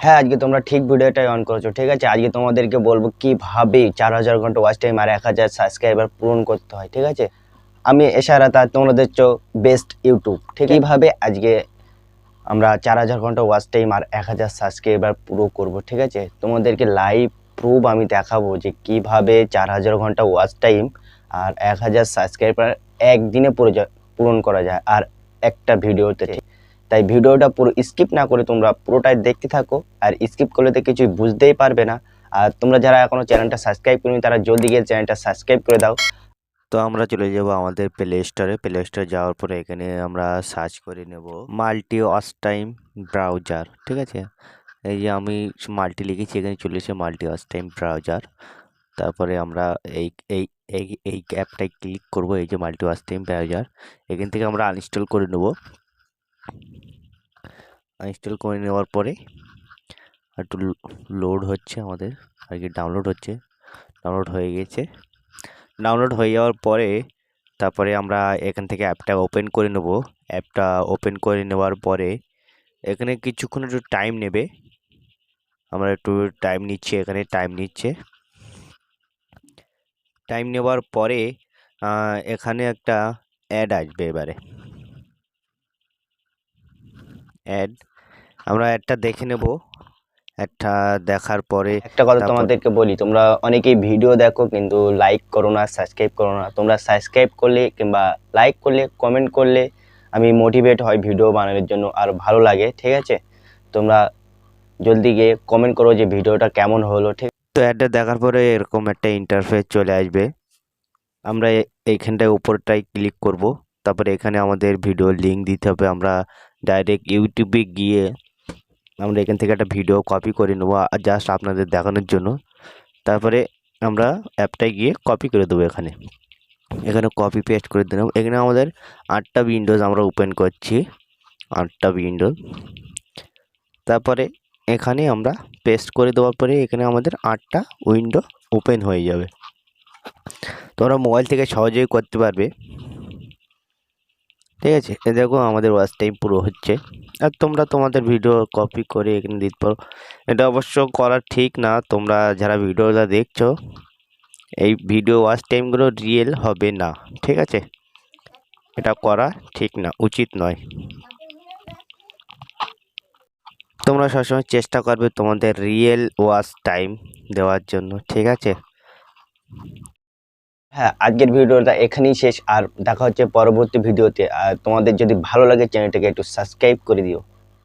হ্যাঁ, আজকে তোমরা ঠিক ভিডিওটাই অন করেছো। ঠিক আছে? আজকে তোমাদেরকে বলবো কিভাবে 4000 ঘন্টা ওয়াচ টাইম আর 1000 সাবস্ক্রাইবার পূরণ করতে হয়। ঠিক আছে? আমি এশারাত আর তোমরা দেখছো বেস্ট ইউটিউব। ঠিক আছে? কিভাবে আজকে আমরা 4000 ঘন্টা ওয়াচ টাইম আর 1000 সাবস্ক্রাইবার পুরো করব। ঠিক আছে? তোমাদেরকে লাইভ প্রুফ আমি দেখাবো যে কিভাবে 4000 ঘন্টা ওয়াচ টাইম আর 1000 সাবস্ক্রাইবার একদিনে পূরণ করা যায় আর একটা ভিডিওতে। তাই ভিডিওটা পুরো স্কিপ না করে তোমরা পুরোটাই দেখতে থাকো, আর স্কিপ করলে তো কিছুই বুঝতেই পারবে না। আর তোমরা যারা এখনো চ্যানেলটা সাবস্ক্রাইব করনি তারা জলদি গিয়ে চ্যানেলটা সাবস্ক্রাইব করে দাও। তো আমরা চলে যাব আমাদের প্লে স্টোরে যাওয়ার পরে এখানে আমরা সার্চ করে নেব মাল্টি ওয়াচ টাইম ব্রাউজার। ঠিক আছে, এই যে আমি মাল্টি লিখেছি, এখানে চলে এসে মাল্টি ওয়াচ টাইম ব্রাউজার। তারপরে আমরা এই এই এই এই অ্যাপটায় ক্লিক করব, এই যে মাল্টি ওয়াচ টাইম ব্রাউজার। এখান থেকে আমরা আনইনস্টল করে নেব। আনইনস্টল করে নেওয়ার পরে একটু লোড হচ্ছে আমাদের, আর কি ডাউনলোড হচ্ছে। ডাউনলোড হয়ে গেছে। ডাউনলোড হয়ে যাওয়ার পরে তারপরে আমরা এখান থেকে অ্যাপটা ওপেন করে নেব। অ্যাপটা ওপেন করে নেওয়ার পরে এখানে কিছুক্ষণ একটু টাইম নেবে। আমরা একটু টাইম নিচ্ছি, এখানে টাইম নিচ্ছে। টাইম নেওয়ার পরে এখানে একটা অ্যাড আসবে। এবারে অ্যাড, আমরা অ্যাডটা দেখে নেব। অ্যাডটা দেখার পরে একটা কথা তারপর তোমাদেরকে বলি, তোমরা অনেকেই ভিডিও দেখো কিন্তু লাইক করো না, সাবস্ক্রাইব করো না। তোমরা সাবস্ক্রাইব করলে কিংবা লাইক করলে, কমেন্ট করলে আমি মোটিভেট হয় ভিডিও বানানোর জন্য, আর ভালো লাগে। ঠিক আছে? তোমরা জলদি গিয়ে কমেন্ট করো যে ভিডিওটা কেমন হলো। ঠিক তো অ্যাডটা দেখার পরে এরকম একটা ইন্টারফেস চলে আসবে। আমরা এইখানটায় উপরটায় ক্লিক করব। তারপরে এখানে আমাদের ভিডিও লিঙ্ক দিতে হবে। আমরা ডাইরেক্ট ইউটিউবে গিয়ে আমরা এখান থেকে একটা ভিডিও কপি করে নেবো জাস্ট আপনাদের দেখানোর জন্য। তারপরে আমরা অ্যাপটায় গিয়ে কপি করে দেবো। এখানে এখানে কপি পেস্ট করে দিলাম। এখানে আমাদের 8টা উইন্ডোজ আমরা ওপেন করছি, 8টা উইন্ডোজ। তারপরে এখানে আমরা পেস্ট করে দেওয়ার পরে এখানে আমাদের 8টা উইন্ডো ওপেন হয়ে যাবে। তোমরা মোবাইল থেকে সহজেই করতে পারবে। ঠিক আছে, এ দেখো আমাদের ওয়াচ টাইম পুরো হচ্ছে। আর তোমরা তোমাদের ভিডিও কপি করে এখানে দিতে পারো। এটা অবশ্য করা ঠিক না। তোমরা যারা ভিডিওটা দেখছো, এই ভিডিও ওয়াচ টাইমগুলো রিয়েল হবে না। ঠিক আছে, এটা করা ঠিক না, উচিত নয়। তোমরা সবসময় চেষ্টা করবে তোমাদের রিয়েল ওয়াচ টাইম দেওয়ার জন্য। ঠিক আছে। হ্যাঁ, আজকের ভিডিওটা এখানেই শেষ, আর দেখা হচ্ছে পরবর্তী ভিডিওতে। আর তোমাদের যদি ভালো লাগে চ্যানেলটাকে একটু সাবস্ক্রাইব করে দিও।